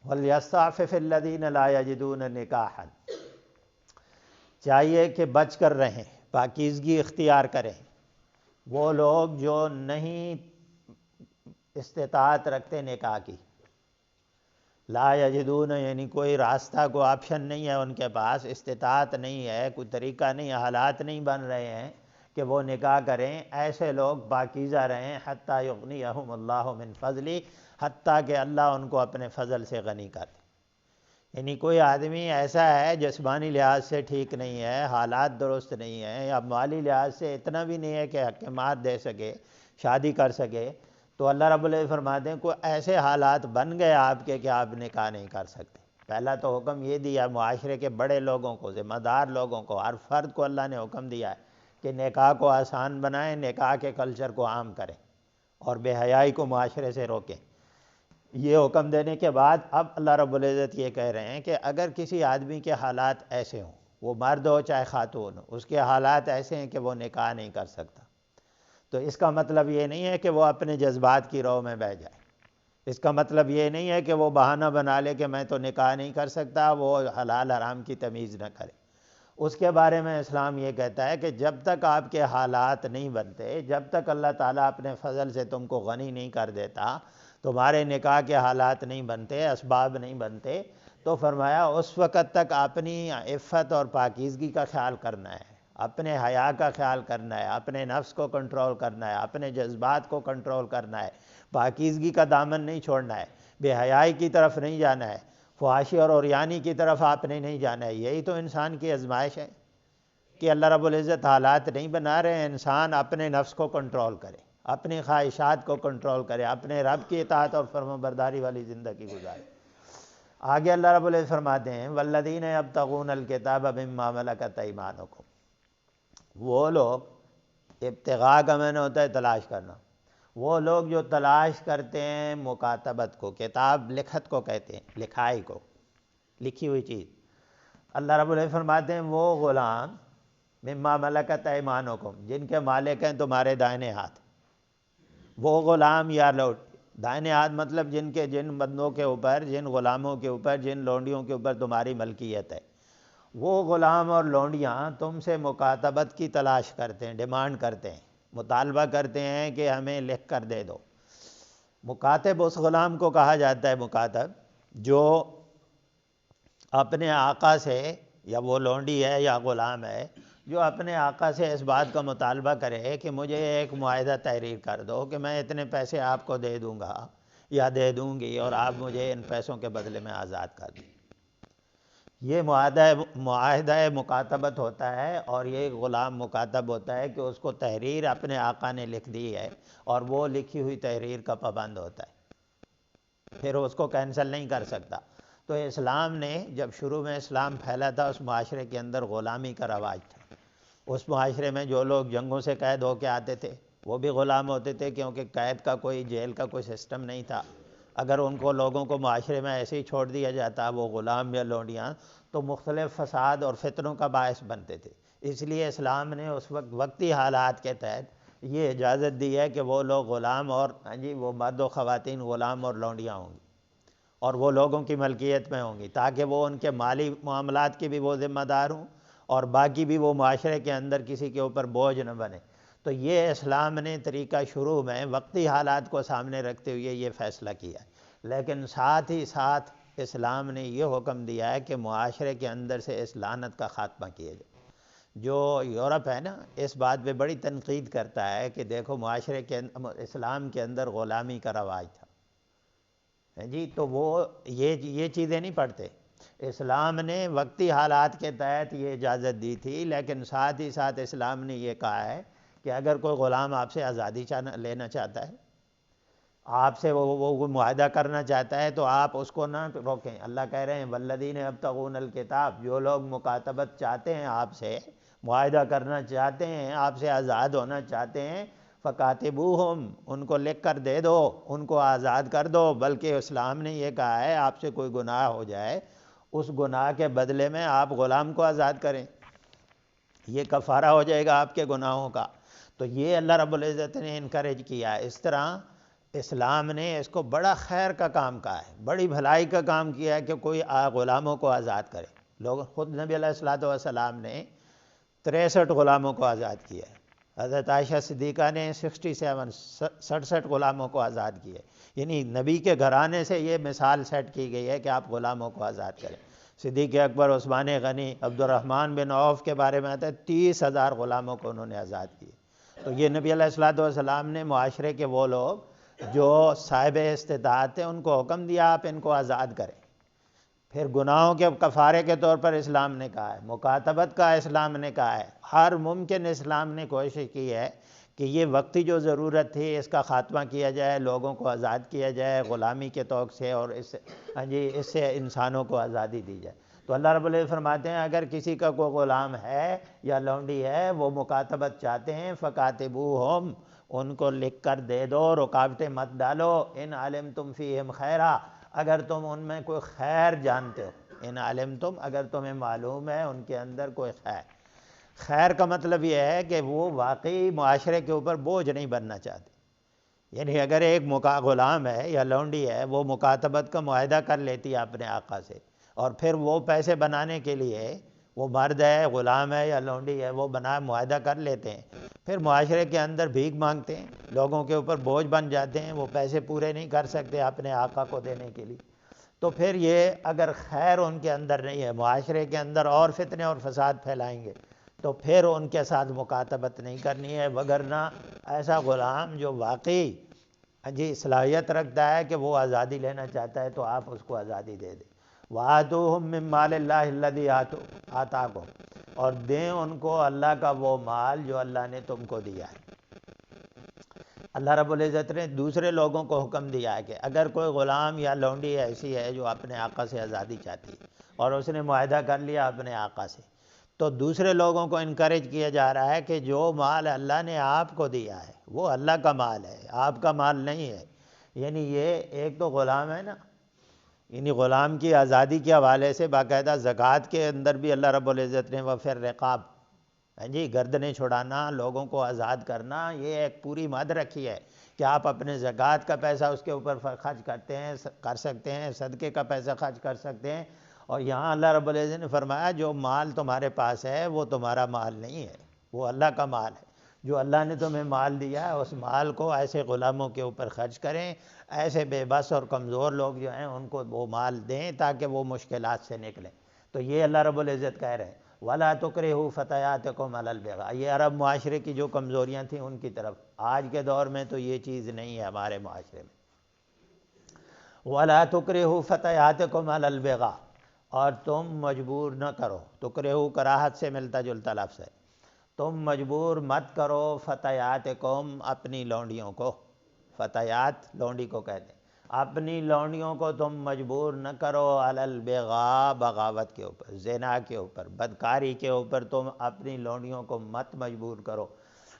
وَلْيَسْتَعْفِفِ الَّذِينَ لَا يَجِدُونَ نِکَاحًا، چاہیے کہ بچ کر رہیں، پاکیزگی اختیار کریں وہ لوگ جو نہیں استطاعت رکھتے نکاح کی. لا یجدون یعنی کوئی راستہ، کوئی آپشن نہیں ہے ان کے پاس، استطاعت نہیں ہے، کوئی طریقہ نہیں، حالات نہیں بن رہے ہیں کہ وہ نکاح کریں. ایسے لوگ پاکیزہ رہیں حتیٰ یغنیہم اللہ من فضلی، حتیٰ کہ اللہ ان کو اپنے فضل سے غنی کر دے. یعنی کوئی آدمی ایسا ہے جسمانی لحاظ سے ٹھیک نہیں ہے، حالات درست نہیں ہے، یا مالی لحاظ سے اتنا بھی نہیں ہے کہ حق مار دے سکے، شادی کر سکے، تو اللہ رب العزت فرماتے ہیں کوئی ایسے حالات بن گئے آپ کے کہ آپ نکاح نہیں کر سکتے. پہلا تو حکم یہ دیا معاشرے کے بڑے لوگوں کو، ذمہ دار لوگوں کو، ہر فرد کو اللہ نے حکم دیا ہے کہ نکاح کو آسان بنائیں، نکاح کے کلچر کو عام کریں اور بے حیائی کو معاشرے سے روکیں. یہ حکم دینے کے بعد اب اللہ رب العزت یہ کہہ رہے ہیں کہ اگر کسی آدمی کے حالات ایسے ہوں، وہ مرد ہو چاہے خاتون ہو، اس کے حالات ایسے ہیں کہ وہ نکاح نہیں کر سکتا، تو اس کا مطلب یہ نہیں ہے کہ وہ اپنے جذبات کی رو میں بہہ جائے. اس کا مطلب یہ نہیں ہے کہ وہ بہانہ بنا لے کہ میں تو نکاح نہیں کر سکتا، وہ حلال حرام کی تمیز نہ کرے. اس کے بارے میں اسلام یہ کہتا ہے کہ جب تک آپ کے حالات نہیں بنتے، جب تک اللہ تعالیٰ اپنے فضل سے تم کو غنی نہیں کر دیتا، تمہارے نکاح کے حالات نہیں بنتے، اسباب نہیں بنتے، تو فرمایا اس وقت تک اپنی عفت اور پاکیزگی کا خیال کرنا ہے، اپنے حیا کا خیال کرنا ہے، اپنے نفس کو کنٹرول کرنا ہے، اپنے جذبات کو کنٹرول کرنا ہے، پاکیزگی کا دامن نہیں چھوڑنا ہے، بے حیائی کی طرف نہیں جانا ہے، فحاشی اور عریانی کی طرف آپ نے نہیں جانا ہے. یہی تو انسان کی آزمائش ہے کہ اللہ رب العزت حالات نہیں بنا رہے ہیں انسان اپنے نفس کو کنٹرول کرے، اپنی خواہشات کو کنٹرول کرے، اپنے رب کی اطاعت اور فرمانبرداری والی زندگی گزارے. آگے اللہ رب العزت فرماتے ہیں والذین یبتغون الکتاب مما ملکت ایمانکم، وہ لوگ، ابتغاء کا معنی ہوتا ہے تلاش کرنا، وہ لوگ جو تلاش کرتے ہیں مکاتبت کو، کتاب لکھت کو کہتے ہیں، لکھائی کو، لکھی ہوئی چیز. اللہ رب العزت فرماتے ہیں وہ غلام مما ملکت ایمانکم، جن کے مالک ہیں تمہارے دائنے ہاتھ، وہ غلام یا لوٹ، دائنے ہاتھ مطلب جن بندوں کے اوپر، جن غلاموں کے اوپر، جن لونڈیوں کے اوپر تمہاری ملکیت ہے، وہ غلام اور لونڈیاں تم سے مکاتبت کی تلاش کرتے ہیں، ڈیمانڈ کرتے ہیں، مطالبہ کرتے ہیں کہ ہمیں لکھ کر دے دو. مکاتب اس غلام کو کہا جاتا ہے مکاتب جو اپنے آقا سے، یا وہ لونڈی ہے یا غلام ہے، جو اپنے آقا سے اس بات کا مطالبہ کرے کہ مجھے ایک معاہدہ تحریر کر دو کہ میں اتنے پیسے آپ کو دے دوں گا یا دے دوں گی اور آپ مجھے ان پیسوں کے بدلے میں آزاد کر دیں. یہ معاہدہ مکاتبت ہوتا ہے، اور یہ غلام مکاتب ہوتا ہے کہ اس کو تحریر اپنے آقا نے لکھ دی ہے اور وہ لکھی ہوئی تحریر کا پابند ہوتا ہے، پھر اس کو کینسل نہیں کر سکتا. تو اسلام نے جب شروع میں اسلام پھیلا تھا، اس معاشرے کے اندر غلامی کا رواج تھا. اس معاشرے میں جو لوگ جنگوں سے قید ہو کے آتے تھے وہ بھی غلام ہوتے تھے، کیونکہ قید کا کوئی، جیل کا کوئی سسٹم نہیں تھا. اگر ان کو لوگوں کو معاشرے میں ایسے ہی چھوڑ دیا جاتا، وہ غلام یا لونڈیاں، تو مختلف فساد اور فتنوں کا باعث بنتے تھے. اس لیے اسلام نے اس وقت وقتی حالات کے تحت یہ اجازت دی ہے کہ وہ لوگ غلام اور وہ مرد و خواتین غلام اور لونڈیاں ہوں گی، اور وہ لوگوں کی ملکیت میں ہوں گی، تاکہ وہ ان کے مالی معاملات کی بھی وہ ذمہ دار ہوں اور باقی بھی وہ معاشرے کے اندر کسی کے اوپر بوجھ نہ بنے. تو یہ اسلام نے طریقہ شروع میں وقتی حالات کو سامنے رکھتے ہوئے یہ فیصلہ کیا ہے. لیکن ساتھ ہی ساتھ اسلام نے یہ حکم دیا ہے کہ معاشرے کے اندر سے اس لعنت کا خاتمہ کیا جائے. جو یورپ ہے نا، اس بات پہ بڑی تنقید کرتا ہے کہ دیکھو معاشرے کے اسلام کے اندر غلامی کا رواج تھا تو وہ یہ چیزیں نہیں پڑھتے. اسلام نے وقتی حالات کے تحت یہ اجازت دی تھی، لیکن ساتھ ہی ساتھ اسلام نے یہ کہا ہے کہ اگر کوئی غلام آپ سے آزادی لینا چاہتا ہے، آپ سے وہ معاہدہ کرنا چاہتا ہے، تو آپ اس کو نہ روکیں. اللہ کہہ رہے ہیں والذین یبتغون الکتاب، جو لوگ مکاتبت چاہتے ہیں، آپ سے معاہدہ کرنا چاہتے ہیں، آپ سے آزاد ہونا چاہتے ہیں، فکاتبوہم، ان کو لکھ کر دے دو، ان کو آزاد کر دو. بلکہ اسلام نے یہ کہا ہے آپ سے کوئی گناہ ہو جائے، اس گناہ کے بدلے میں آپ غلام کو آزاد کریں، یہ کفارہ ہو جائے گا آپ کے گناہوں کا. تو یہ اللہ رب العزت نے انکریج کیا ہے. اس طرح اسلام نے اس کو بڑا خیر کا کام کہا ہے، بڑی بھلائی کا کام کیا ہے کہ کوئی غلاموں کو آزاد کرے۔ لوگ خود نبی علیہ الصلوۃ والسلام نے 63 غلاموں کو آزاد کیا ہے، حضرت عائشہ صدیقہ نے 67 غلاموں کو آزاد کیا ہے۔ یعنی نبی کے گھرانے سے یہ مثال سیٹ کی گئی ہے کہ آپ غلاموں کو آزاد کریں۔ صدیق اکبر، عثمان غنی، عبد الرحمن بن عوف کے بارے میں آتا ہے 30,000 غلاموں کو انہوں نے آزاد کیے۔ تو یہ نبی علیہ الصلوۃ والسلام نے معاشرے کے وہ لوگ جو صاحب استطاعت ہیں ان کو حکم دیا آپ ان کو آزاد کریں۔ پھر گناہوں کے کفارے کے طور پر اسلام نے کہا ہے، مکاتبت کا اسلام نے کہا ہے، ہر ممکن اسلام نے کوشش کی ہے کہ یہ وقتی جو ضرورت تھی اس کا خاتمہ کیا جائے، لوگوں کو آزاد کیا جائے غلامی کے توق سے، اور اس سے انسانوں کو آزادی دی جائے۔ تو اللہ رب العزت فرماتے ہیں اگر کسی کا کوئی غلام ہے یا لونڈی ہے وہ مکاتبت چاہتے ہیں فکاتبوہم، ان کو لکھ کر دے دو، رکاوٹیں مت ڈالو، ان علمتم فیہم خیرا، اگر تم ان میں کوئی خیر جانتے ہو، ان علمتم اگر تمہیں معلوم ہے ان کے اندر کوئی خیر۔ خیر کا مطلب یہ ہے کہ وہ واقعی معاشرے کے اوپر بوجھ نہیں بننا چاہتے۔ یعنی اگر ایک غلام ہے یا لونڈی ہے وہ مکاتبت کا معاہدہ کر لیتی ہے اپنے آقا سے، اور پھر وہ پیسے بنانے کے لیے، وہ مرد ہے، غلام ہے یا لونڈی ہے، وہ معاہدہ کر لیتے ہیں، پھر معاشرے کے اندر بھیک مانگتے ہیں، لوگوں کے اوپر بوجھ بن جاتے ہیں، وہ پیسے پورے نہیں کر سکتے اپنے آقا کو دینے کے لیے، تو پھر یہ اگر خیر ان کے اندر نہیں ہے، معاشرے کے اندر اور فتنے اور فساد پھیلائیں گے، تو پھر ان کے ساتھ مکاتبت نہیں کرنی ہے۔ وگرنہ ایسا غلام جو واقعی صلاحیت رکھتا ہے کہ وہ آزادی لینا چاہتا ہے تو آپ اس کو آزادی دے دیں۔ وَآتُوهُم مِّن مَّالِ اللَّهِ الَّذِي آتَاكُمْ، اور دیں ان کو اللہ کا وہ مال جو اللہ نے تم کو دیا ہے۔ اللہ رب العزت نے دوسرے لوگوں کو حکم دیا ہے کہ اگر کوئی غلام یا لونڈی ایسی ہے جو اپنے آقا سے آزادی چاہتی ہے اور اس نے معاہدہ کر لیا اپنے آقا سے، تو دوسرے لوگوں کو انکریج کیا جا رہا ہے کہ جو مال اللہ نے آپ کو دیا ہے وہ اللہ کا مال ہے، آپ کا مال نہیں ہے۔ یعنی یہ ایک تو غلام ہے نا، یعنی غلام کی آزادی کے حوالے سے باقاعدہ زکوٰۃ کے اندر بھی اللہ رب العزت نے وفر رقاب، گردنیں چھڑانا، لوگوں کو آزاد کرنا، یہ ایک پوری مد رکھی ہے کہ آپ اپنے زکوٰۃ کا پیسہ اس کے اوپر خرچ کر سکتے ہیں، صدقے کا پیسہ خرچ کر سکتے ہیں۔ اور یہاں اللہ رب العزت نے فرمایا جو مال تمہارے پاس ہے وہ تمہارا مال نہیں ہے، وہ اللہ کا مال ہے۔ جو اللہ نے تمہیں مال دیا ہے اس مال کو ایسے غلاموں کے اوپر خرچ کریں، ایسے بے بس اور کمزور لوگ جو ہیں ان کو وہ مال دیں تاکہ وہ مشکلات سے نکلیں۔ تو یہ اللہ رب العزت کہہ رہے ہیں وَلَا تُكْرِهُوا فَتَيَاتِكُمْ عَلَى الْبِغَاءِ، یہ عرب معاشرے کی جو کمزوریاں تھیں ان کی طرف۔ آج کے دور میں تو یہ چیز نہیں ہے ہمارے معاشرے میں۔ وَلَا تُكْرِهُوا فَتَيَاتِكُمْ عَلَى الْبِغَاءِ، اور تم مجبور نہ کرو، تکرہو کراہت سے ملتا جلتا لفظ ہے، تم مجبور مت کرو فتیاتکم اپنی لونڈیوں کو، فتیات لونڈی کو کہتے ہیں، اپنی لونڈیوں کو تم مجبور نہ کرو علی البغاء، بغاوت کے اوپر، زنا کے اوپر، بدکاری کے اوپر تم اپنی لونڈیوں کو مت مجبور کرو۔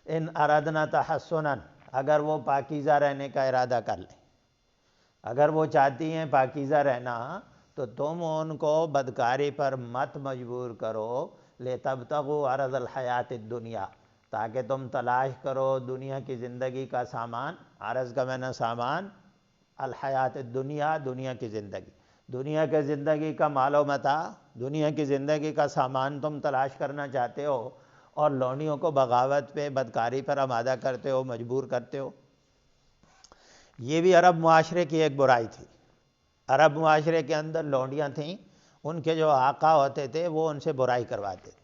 ان اردنا تحسنا، اگر وہ پاکیزہ رہنے کا ارادہ کر لیں، اگر وہ چاہتی ہیں پاکیزہ رہنا تو تم ان کو بدکاری پر مت مجبور کرو، لِتَبْتَغُوا عَرَضَ الْحَيَاةِ الدُّنْيَا، تاکہ تم تلاش کرو دنیا کی زندگی کا سامان، عرض کا معنی سامان، الحیات الدنیا دنیا کی زندگی، دنیا کی زندگی کا مال و متاع، دنیا کی زندگی کا سامان تم تلاش کرنا چاہتے ہو، اور لونڈیوں کو بغاوت پہ، بدکاری پر آمادہ کرتے ہو، مجبور کرتے ہو۔ یہ بھی عرب معاشرے کی ایک برائی تھی۔ عرب معاشرے کے اندر لونڈیاں تھیں، ان کے جو آقا ہوتے تھے وہ ان سے برائی کرواتے تھے،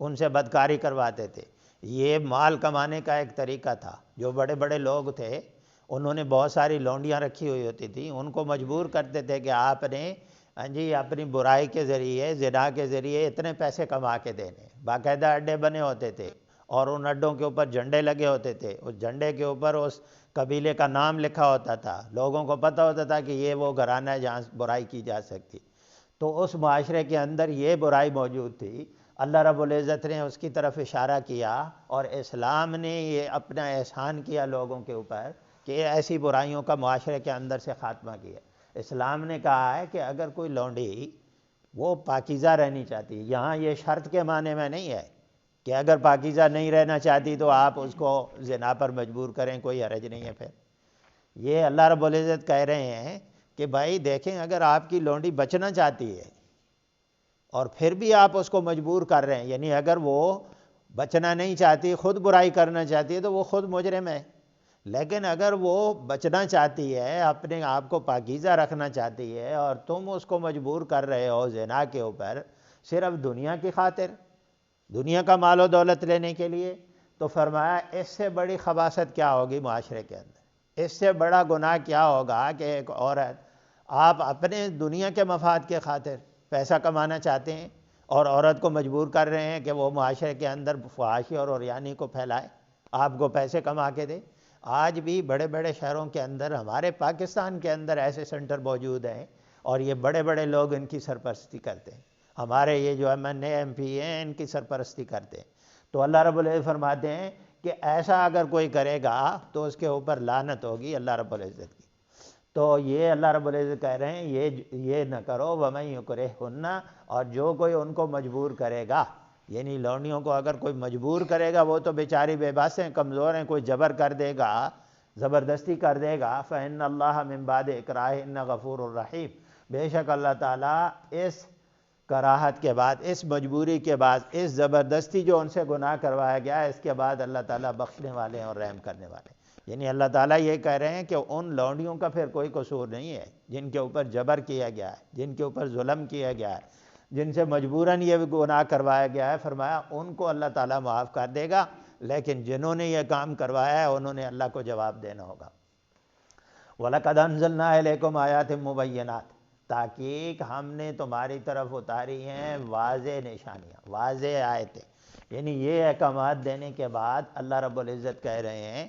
ان سے بدکاری کرواتے تھے۔ یہ مال کمانے کا ایک طریقہ تھا۔ جو بڑے بڑے لوگ تھے انہوں نے بہت ساری لونڈیاں رکھی ہوئی ہوتی تھیں، ان کو مجبور کرتے تھے کہ آپ نے اپنی برائی کے ذریعے، زنا کے ذریعے اتنے پیسے کما کے دینے۔ باقاعدہ اڈے بنے ہوتے تھے اور ان اڈوں کے اوپر جھنڈے لگے ہوتے تھے، اس جھنڈے کے اوپر اس قبیلے کا نام لکھا ہوتا تھا، لوگوں کو پتہ ہوتا تھا کہ یہ وہ گھرانہ ہے جہاں برائی کی جا سکتی۔ تو اس معاشرے کے اندر یہ برائی موجود تھی، اللہ رب العزت نے اس کی طرف اشارہ کیا، اور اسلام نے یہ اپنا احسان کیا لوگوں کے اوپر کہ ایسی برائیوں کا معاشرے کے اندر سے خاتمہ کیا۔ اسلام نے کہا ہے کہ اگر کوئی لونڈی وہ پاکیزہ رہنی چاہتی، یہاں یہ شرط کے معنی میں نہیں ہے کہ اگر پاکیزہ نہیں رہنا چاہتی تو آپ اس کو زنا پر مجبور کریں، کوئی حرج نہیں ہے پھر۔ یہ اللہ رب العزت کہہ رہے ہیں کہ بھائی دیکھیں، اگر آپ کی لونڈی بچنا چاہتی ہے اور پھر بھی آپ اس کو مجبور کر رہے ہیں، یعنی اگر وہ بچنا نہیں چاہتی، خود برائی کرنا چاہتی ہے، تو وہ خود مجرم ہے. لیکن اگر وہ بچنا چاہتی ہے، اپنے آپ کو پاکیزہ رکھنا چاہتی ہے، اور تم اس کو مجبور کر رہے ہو زنا کے اوپر صرف دنیا کی خاطر، دنیا کا مال و دولت لینے کے لیے، تو فرمایا اس سے بڑی خباثت کیا ہوگی معاشرے کے اندر، اس سے بڑا گناہ کیا ہوگا کہ ایک عورت، آپ اپنے دنیا کے مفاد کے خاطر پیسہ کمانا چاہتے ہیں اور عورت کو مجبور کر رہے ہیں کہ وہ معاشرے کے اندر فحاشی اور عریانی کو پھیلائے، آپ کو پیسے کما کے دے. آج بھی بڑے بڑے شہروں کے اندر، ہمارے پاکستان کے اندر ایسے سینٹر موجود ہیں، اور یہ بڑے بڑے لوگ ان کی سرپرستی کرتے ہیں. ہمارے یہ جو ایم پی ہیں، ان کی سرپرستی کرتے ہیں. تو اللہ رب العزت فرماتے ہیں کہ ایسا اگر کوئی کرے گا تو اس کے اوپر لعنت ہوگی اللہ رب العزت کی. تو یہ اللہ رب العزت کہہ رہے ہیں یہ نہ کرو، وَمَن يُكْرِهْهُنَّ، اور جو کوئی ان کو مجبور کرے گا، یعنی لونڈیوں کو اگر کوئی مجبور کرے گا، وہ تو بیچاری بے بس ہیں، کمزور ہیں، کوئی جبر کر دے گا، زبردستی کر دے گا، فَإِنَّ اللَّهَ مِن بَعْدِ إِكْرَاهِهِنَّ غَفُورٌ رَحِيمٌ، بے شک اللہ تعالیٰ اس کراہت کے بعد، اس مجبوری کے بعد، اس زبردستی جو ان سے گناہ کروایا گیا ہے، اس کے بعد اللہ تعالیٰ بخشنے والے ہیں اور رحم کرنے والے ہیں. یعنی اللہ تعالیٰ یہ کہہ رہے ہیں کہ ان لونڈیوں کا پھر کوئی قصور نہیں ہے جن کے اوپر جبر کیا گیا ہے، جن کے اوپر ظلم کیا گیا ہے، جن سے مجبوراً یہ گناہ کروایا گیا ہے. فرمایا ان کو اللہ تعالیٰ معاف کر دے گا، لیکن جنہوں نے یہ کام کروایا ہے انہوں نے اللہ کو جواب دینا ہوگا. وَلَقَدْ أَنزَلْنَا إِلَيْكُمْ آيَاتٍ مُبَيِّنَاتٍ، تحقیق ہم نے تمہاری طرف اتاری ہیں واضح نشانیاں، واضح آیتیں. یعنی یہ احکامات دینے کے بعد اللہ رب العزت کہہ رہے ہیں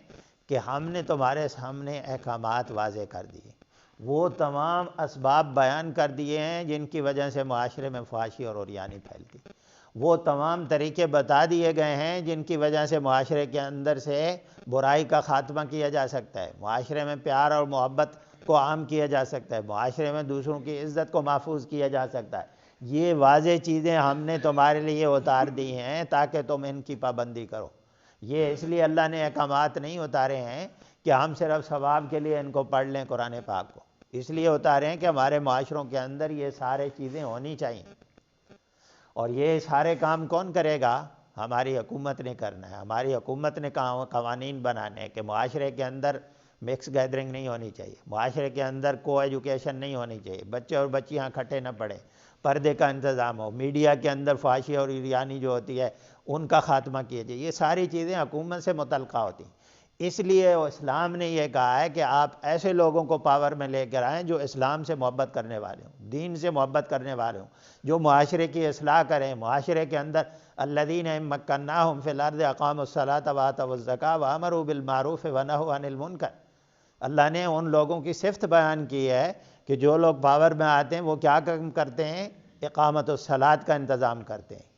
کہ ہم نے تمہارے سامنے احکامات واضح کر دیے، وہ تمام اسباب بیان کر دیے ہیں جن کی وجہ سے معاشرے میں فحاشی اور عریانی پھیلتی، وہ تمام طریقے بتا دیے گئے ہیں جن کی وجہ سے معاشرے کے اندر سے برائی کا خاتمہ کیا جا سکتا ہے، معاشرے میں پیار اور محبت کو عام کیا جا سکتا ہے، معاشرے میں دوسروں کی عزت کو محفوظ کیا جا سکتا ہے. یہ واضح چیزیں ہم نے تمہارے لیے اتار دی ہیں تاکہ تم ان کی پابندی کرو. یہ اس لیے اللہ نے احکامات نہیں اتارے ہیں کہ ہم صرف ثواب کے لیے ان کو پڑھ لیں قرآن پاک کو، اس لیے اتارے ہیں کہ ہمارے معاشروں کے اندر یہ سارے چیزیں ہونی چاہیے. اور یہ سارے کام کون کرے گا؟ ہماری حکومت نے کرنا ہے. ہماری حکومت نے قوانین بنانے ہیں کہ معاشرے کے اندر مکس گیدرنگ نہیں ہونی چاہیے، معاشرے کے اندر کو ایجوکیشن نہیں ہونی چاہیے، بچے اور بچیاں اکٹھے نہ پڑھیں، پردے کا انتظام ہو، میڈیا کے اندر فحاشی اور عریانی جو ہوتی ہے ان کا خاتمہ کیا جائے. یہ ساری چیزیں حکومت سے متعلقہ ہوتی ہیں. اس لیے اسلام نے یہ کہا ہے کہ آپ ایسے لوگوں کو پاور میں لے کر آئیں جو اسلام سے محبت کرنے والے ہوں، دین سے محبت کرنے والے ہوں، جو معاشرے کی اصلاح کریں، معاشرے کے اندر الذین ان مکناہم فی الارض اقاموا الصلاۃ وآتوا الزکاۃ وامروا بالمعروف ونہوا عن المنکر. اللہ نے ان لوگوں کی صفت بیان کی ہے کہ جو لوگ پاور میں آتے ہیں وہ کیا کرتے ہیں؟ اقامت الصلاۃ کا انتظام کرتے ہیں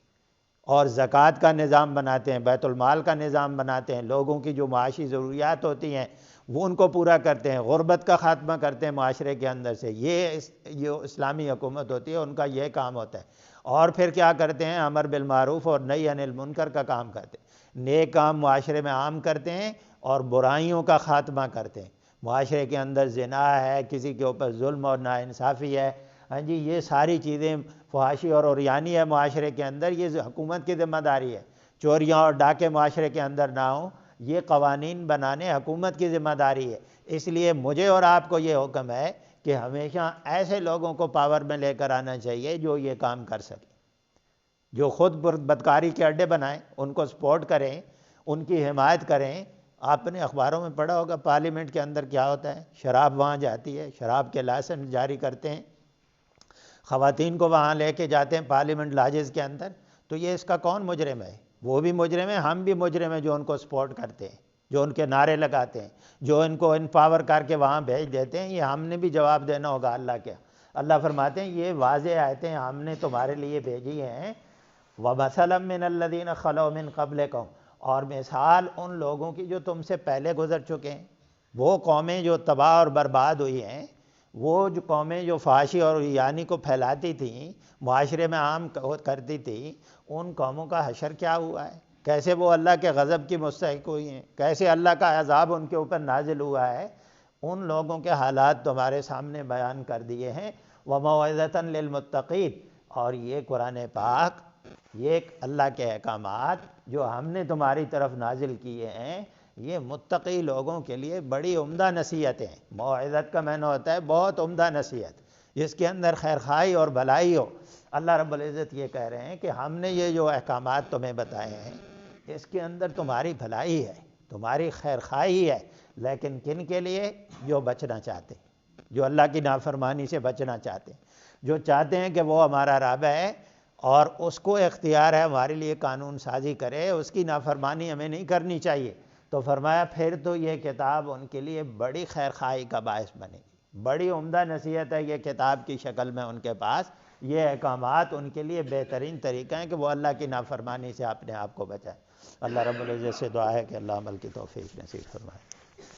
اور زکوٰۃ کا نظام بناتے ہیں، بیت المال کا نظام بناتے ہیں، لوگوں کی جو معاشی ضروریات ہوتی ہیں وہ ان کو پورا کرتے ہیں، غربت کا خاتمہ کرتے ہیں معاشرے کے اندر سے. یہ جو اسلامی حکومت ہوتی ہے ان کا یہ کام ہوتا ہے. اور پھر کیا کرتے ہیں؟ امر بالمعروف اور نہی عن المنکر کا کام کرتے ہیں، نیک کام معاشرے میں عام کرتے ہیں اور برائیوں کا خاتمہ کرتے ہیں. معاشرے کے اندر زنا ہے، کسی کے اوپر ظلم اور ناانصافی ہے، ہاں جی، یہ ساری چیزیں فحاشی اور عریانی ہے معاشرے کے اندر، یہ حکومت کی ذمہ داری ہے. چوریاں اور ڈاکے معاشرے کے اندر نہ ہوں، یہ قوانین بنانے حکومت کی ذمہ داری ہے. اس لیے مجھے اور آپ کو یہ حکم ہے کہ ہمیشہ ایسے لوگوں کو پاور میں لے کر آنا چاہیے جو یہ کام کر سکیں، جو خود بدکاری کے اڈے بنائیں، ان کو سپورٹ کریں، ان کی حمایت کریں. آپ نے اخباروں میں پڑھا ہوگا پارلیمنٹ کے اندر کیا ہوتا ہے، شراب وہاں جاتی ہے، شراب کے لائسنس جاری کرتے ہیں، خواتین کو وہاں لے کے جاتے ہیں پارلیمنٹ لاجز کے اندر. تو یہ اس کا کون مجرم ہے؟ وہ بھی مجرم ہے، ہم بھی مجرم ہیں جو ان کو سپورٹ کرتے ہیں، جو ان کے نعرے لگاتے ہیں، جو ان کو انپاور کر کے وہاں بھیج دیتے ہیں. یہ ہم نے بھی جواب دینا ہوگا اللہ کے. اللہ فرماتے ہیں یہ واضح آیتیں ہم نے تمہارے لیے بھیجی ہیں. وَمَثَلًا مِّنَ الَّذِينَ خَلَوْا مِن قَبْلِكُمْ، اور مثال ان لوگوں کی جو تم سے پہلے گزر چکے ہیں، وہ قومیں جو تباہ اور برباد ہوئی ہیں، وہ جو قومیں جو فحاشی اور عریانی کو پھیلاتی تھیں، معاشرے میں عام کرتی تھیں، ان قوموں کا حشر کیا ہوا ہے، کیسے وہ اللہ کے غضب کی مستحق ہوئی ہیں، کیسے اللہ کا عذاب ان کے اوپر نازل ہوا ہے. ان لوگوں کے حالات تمہارے سامنے بیان کر دیے ہیں۔ وَمَوْعِظَةً لِّلْمُتَّقِينَ، اور یہ قرآن پاک، یہ ایک اللہ کے احکامات جو ہم نے تمہاری طرف نازل کیے ہیں، یہ متقی لوگوں کے لیے بڑی عمدہ نصیحتیں ہیں۔ موعظت کا معنی ہوتا ہے بہت عمدہ نصیحت، جس کے اندر خیر خواہی اور بھلائی ہو۔ اللہ رب العزت یہ کہہ رہے ہیں کہ ہم نے یہ جو احکامات تمہیں بتائے ہیں، اس کے اندر تمہاری بھلائی ہے، تمہاری خیر خواہی ہے، لیکن کن کے لیے؟ جو بچنا چاہتے ہیں، جو اللہ کی نافرمانی سے بچنا چاہتے ہیں، جو چاہتے ہیں کہ وہ ہمارا رب ہے اور اس کو اختیار ہے ہمارے لیے قانون سازی کرے، اس کی نافرمانی ہمیں نہیں کرنی چاہیے۔ تو فرمایا پھر تو یہ کتاب ان کے لیے بڑی خیر خواہی کا باعث بنے گی، بڑی عمدہ نصیحت ہے یہ کتاب کی شکل میں ان کے پاس۔ یہ احکامات ان کے لیے بہترین طریقہ ہیں کہ وہ اللہ کی نافرمانی سے اپنے آپ کو بچائیں۔ اللہ رب العزت سے دعا ہے کہ اللہ عمل کی توفیق نصیب فرمائے۔